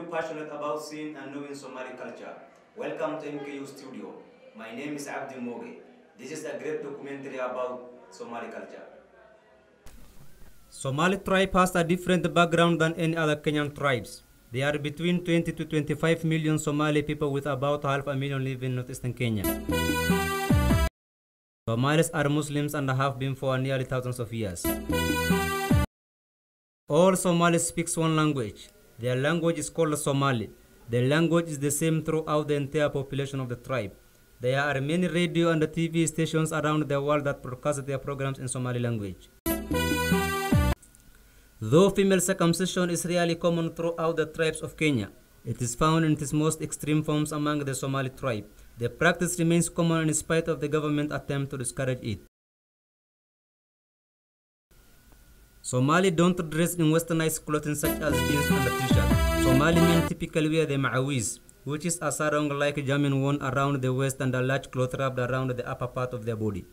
passionate about seeing and knowing Somali culture? Welcome to MKU Studio. My name is Abdi Moge. This is a great documentary about Somali culture. Somali tribe has a different background than any other Kenyan tribes. There are between 20 to 25 million Somali people with about 500,000 living in northeastern Kenya. Somalis are Muslims and have been for nearly thousands of years. All Somalis speak one language. Their language is called Somali. The language is the same throughout the entire population of the tribe. There are many radio and TV stations around the world that broadcast their programs in Somali language. Though female circumcision is really common throughout the tribes of Kenya, it is found in its most extreme forms among the Somali tribe. The practice remains common in spite of the government attempt to discourage it. Somali don't dress in westernized clothing such as jeans and t-shirt. Somali men typically wear the ma'awiz, which is a sarong-like jamin worn around the waist and a large cloth wrapped around the upper part of their body.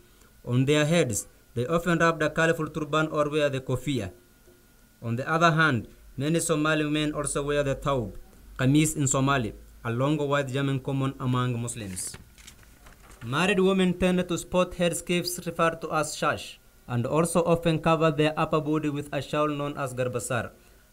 On their heads, they often wrap the colorful turban or wear the kofia. On the other hand, many Somali men also wear the taub, qamis in Somali, a long white jamin common among Muslims. Married women tend to sport headscarves referred to as shash, and also often cover their upper body with a shawl known as garbasar.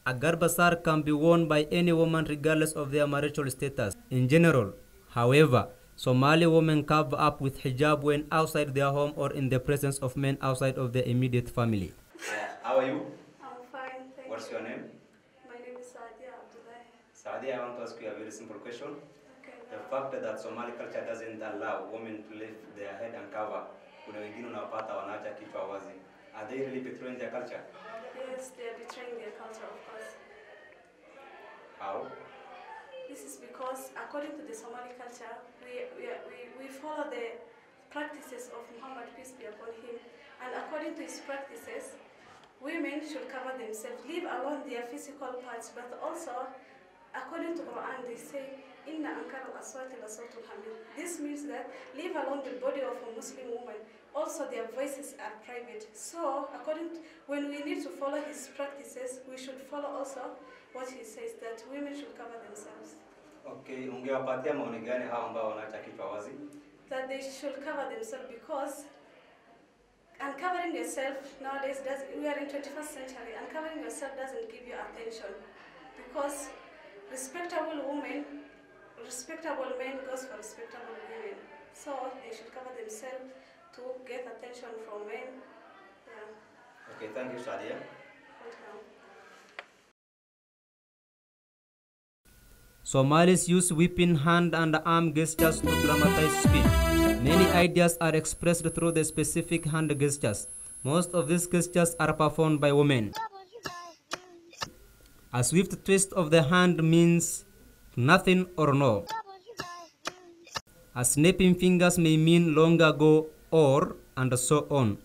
A garbasar can be worn by any woman regardless of their marital status. In general, however, Somali women cover up with hijab when outside their home or in the presence of men outside of their immediate family. How are you? I'm fine, thank you. What's your name? My name is Sadia Abdullahi. Sadia, I want to ask you a very simple question. Okay. The fact that Somali culture doesn't allow women to lift their head and cover, are they really betraying their culture? Yes, they are betraying their culture, of course. How? This is because, according to the Somali culture, we follow the practices of Muhammad, peace be upon him. And according to his practices, women should cover themselves, leave alone their physical parts, but also, according to Quran, they say, Inna ankara al-aswati la sawtul hamid. This means that leave alone the body of a Muslim woman. Also, their voices are private. So, when we need to follow his practices, we should follow also what he says, that women should cover themselves. Okay, ungewapatia maoni gani hao ambao wanaacha kichwa wazi? That they should cover themselves because uncovering yourself nowadays, we are in 21st century, uncovering yourself doesn't give you attention. Because respectable men goes for respectable women. So they should cover themselves to get attention from men. Yeah. Okay, thank you, Sadia. Welcome. Somalis use whipping hand and arm gestures to dramatize speech. Many ideas are expressed through the specific hand gestures. Most of these gestures are performed by women. A swift twist of the hand means nothing or no. A snapping fingers may mean long ago or and so on.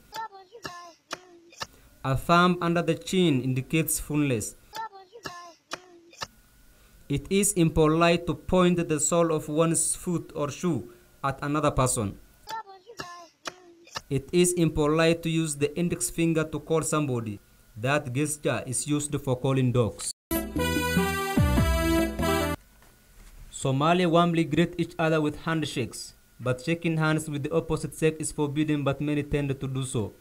A thumb under the chin indicates fullness. It is impolite to point the sole of one's foot or shoe at another person. It is impolite to use the index finger to call somebody. That gesture is used for calling dogs. Somali warmly greet each other with handshakes, but shaking hands with the opposite sex is forbidden, but many tend to do so.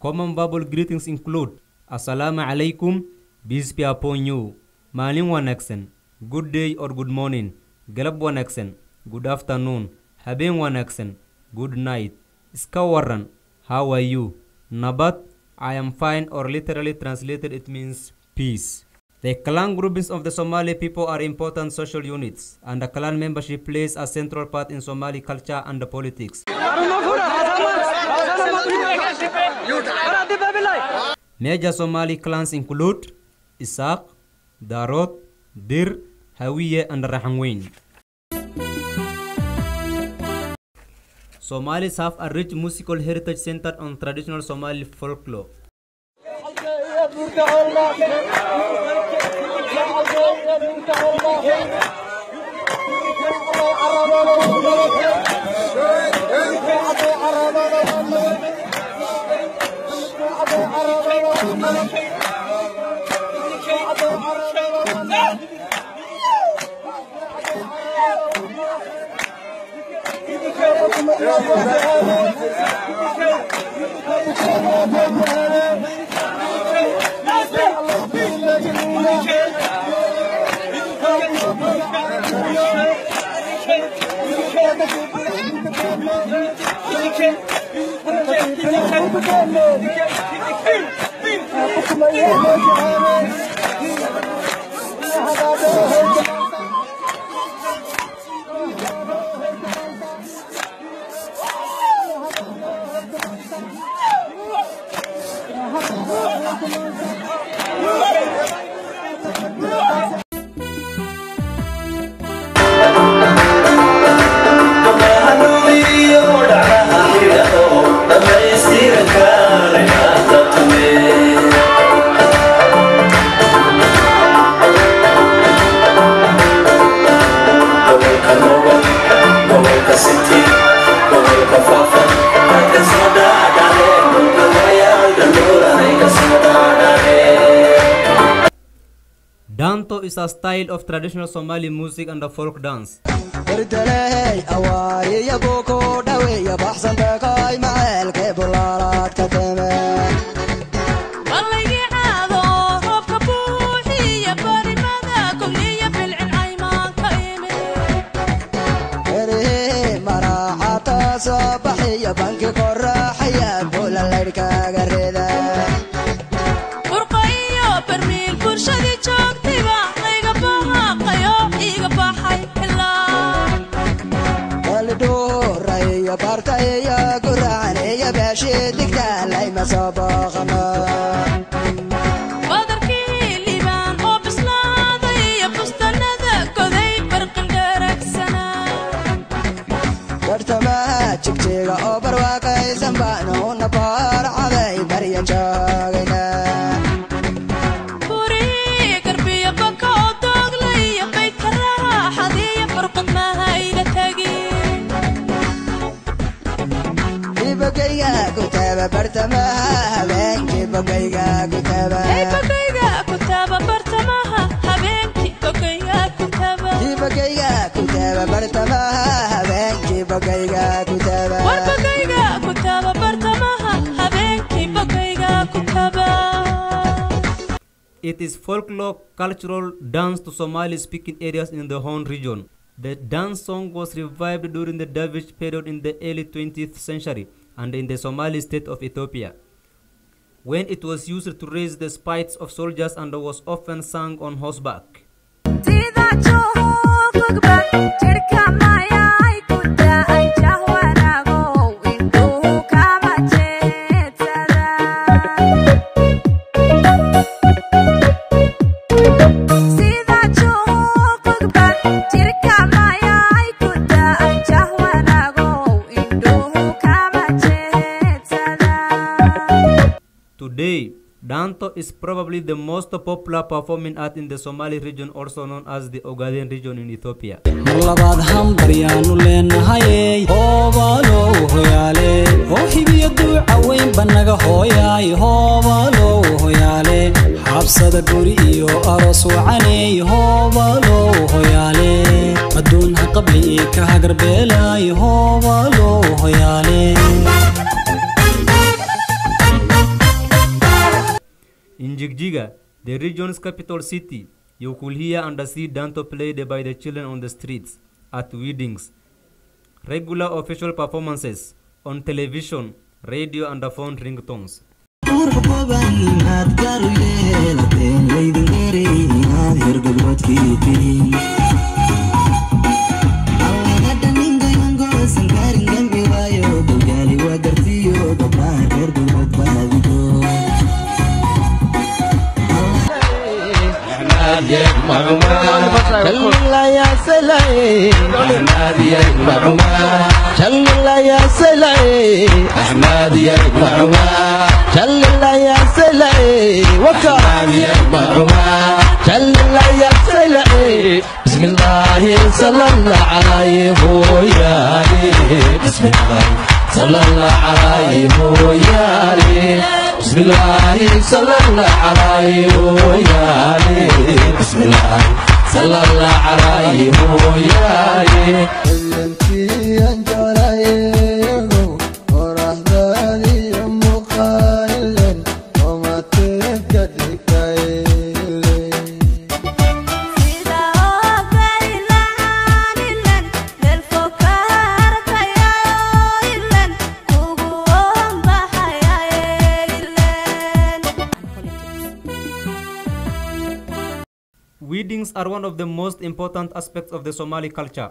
Common verbal greetings include Assalamu alaikum, peace be upon you, Malin wanagsan, good day or good morning, Galab wanagsan, good afternoon, Haben wanagsan, good night, Iska waran, how are you, Nabat, I am fine, or literally translated it means peace. The clan groupings of the Somali people are important social units, and the clan membership plays a central part in Somali culture and politics. Major Somali clans include Isaq, Darot, Dir, Hawiye, and Rahangwin. Somalis have a rich musical heritage centered on traditional Somali folklore. Danto is a style of traditional Somali music and a folk dance. It is folklore cultural dance to Somali-speaking areas in the Horn region. The dance song was revived during the Dervish period in the early 20th century and in the Somali state of Ethiopia, when it was used to raise the spirits of soldiers and was often sung on horseback. Today, Danto is probably the most popular performing art in the Somali region, also known as the Ogaden region in Ethiopia. In Jigjiga, the region's capital city, you could hear and see Danto played by the children on the streets, at weddings, regular official performances, on television, radio and phone ringtones. بسم الله صلى الله عليه ويالي بسم الله صلى الله عليه ويالي بسم الله صلى الله عليه وياي بسم الله صلى الله عليه وياي Weddings are one of the most important aspects of the Somali culture.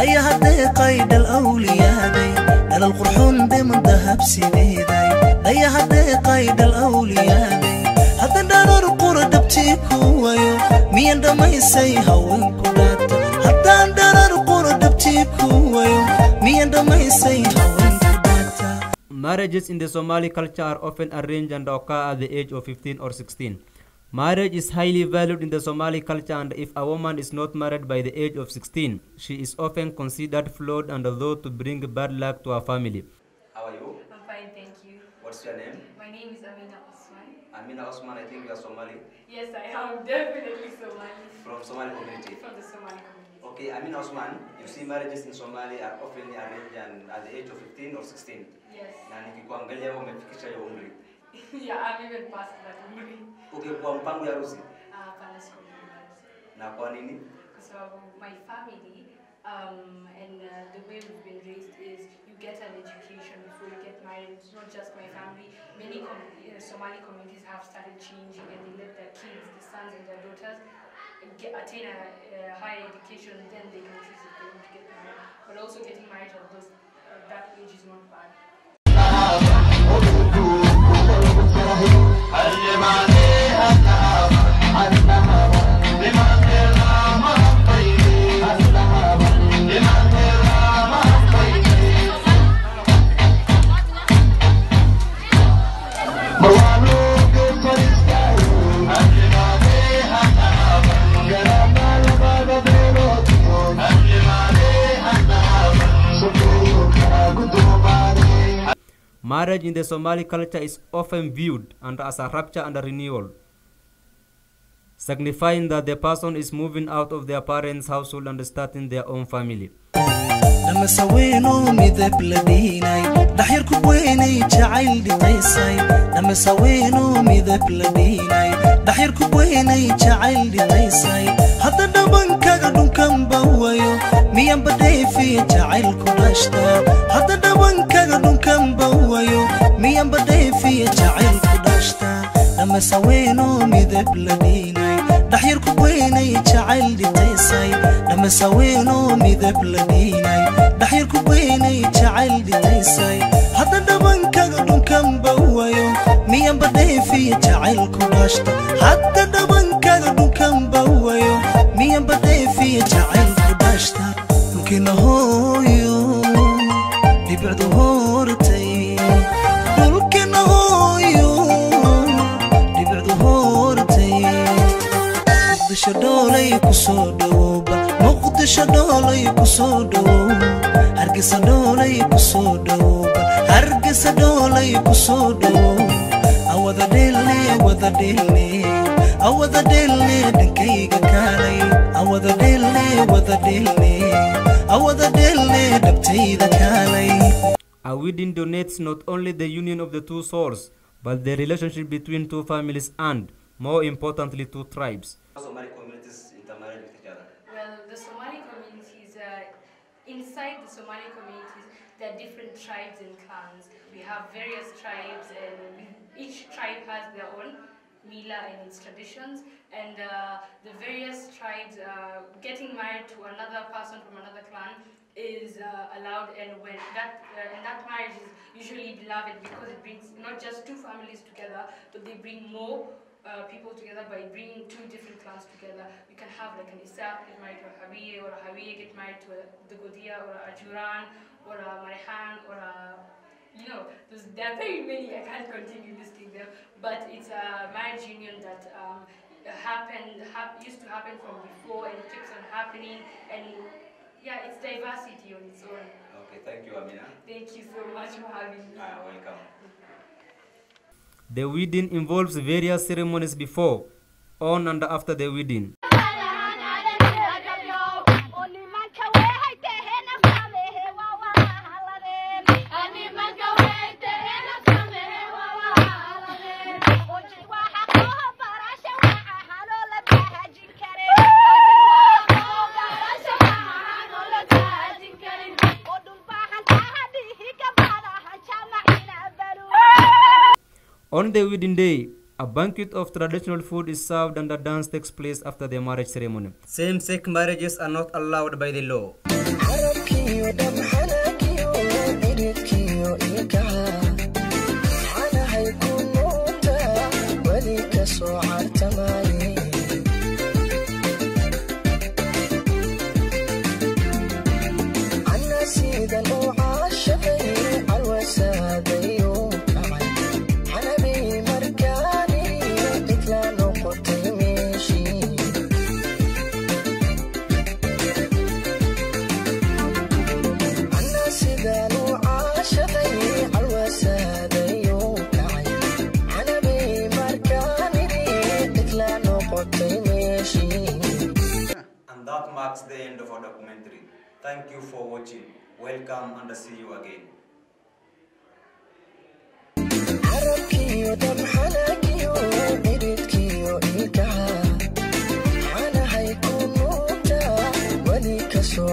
يا هدي قيد الأولياء دل القرحون بمن ذهب سيداي يا هدي قيد الأولياء هذا دار القرى دبتيكو ويو مين دم يسي هون كودات هذا دار القرى دبتيكو ويو مين دم يسي هون كودات. Marriages in the Somali culture are often arranged and occur at the age of 15 or 16. Marriage is highly valued in the Somali culture, and if a woman is not married by the age of 16, she is often considered flawed and thought to bring bad luck to her family. How are you? I'm fine, thank you. What's your name? My name is Amina Osman. Amina Osman, I think you are Somali. Yes, I am definitely Somali. From Somali community. From the Somali community. Okay, Amina Osman, you see marriages in Somali are often arranged and at the age of 15 or 16. Yes. Na nikikuangalia umefikisha hiyo umri. Yeah, I'm even past that umri. Okay, kwa mpango ya harusi. Hapana sikumbuka. Na kwa nini? Kwa sababu my family and the way we've been raised is you get an education before you get married. It's not just my family. Many Somali communities have started changing and they let their kids, the sons and their daughters, attain a higher education, then they can choose if they want to get married. But also getting married at that age is not bad. Marriage in the Somali culture is often viewed as a rupture and a renewal, signifying that the person is moving out of their parents' household and starting their own family. لما سوينو مذاب لديناي دحير كبويني جعيل دي قيساي لما سوينو مذاب لديناي دحير كبويني جعيل دي قيساي هذا دبن كاغدون كم بوايو ميان بدي في جعيل كداشتا هذا دبن كاغدون كم بوايو ميان بدي في جعيل كداشتا لما سوينو مذاب لديناي دحير كبويني جعيل دي قيساي لما سوينو مذاب لديناي دحير كبويني جعيل دي قيساي هذا دبن كاغدون كم بوايو ميان بدي في جعيل كداشتا هذا دبن كاغدون كم بوايو ميان بدي في جعيل كداشتا ممكن هويو يبعدو هورتي ممكن هويو يبعدو هورتي مقدش دولي كسودوبا مقدش دولي كسودوبا هرقص دولي كسودوبا هرقص دولي كسودوبا أوذا ديلي أوذا ديلي دنكيغا كالي أوذا ديلي دبتيذا كالي. A wedding donates not only the union of the two souls, but the relationship between two families and, more importantly, two tribes. Somali communities intermarry with each other. Well, the Somali communities, inside the Somali communities, there are different tribes and clans. We have various tribes, and each tribe has their own mila and its traditions, and the various tribes getting married to another person from another clan is allowed, and when that marriage is usually beloved because it brings not just two families together, but they bring more people together by bringing two different clans together. You can have like an Isa get married to a Hawiye, or a Hawiye get married to a Dugodia, or a Juran, or a Marihan, or a, you know, there are very many. I can't continue listing them, but it's a marriage union that used to happen from before, and it keeps on happening, and yeah, it's diversity on its own. Okay, thank you, Amina. Thank you so much for having me. Welcome. The wedding involves various ceremonies before, on and after the wedding. On the wedding day, a banquet of traditional food is served and a dance takes place after the marriage ceremony. Same-sex marriages are not allowed by the law. And that marks the end of our documentary. Thank you for watching. Welcome and see you again. So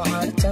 hard to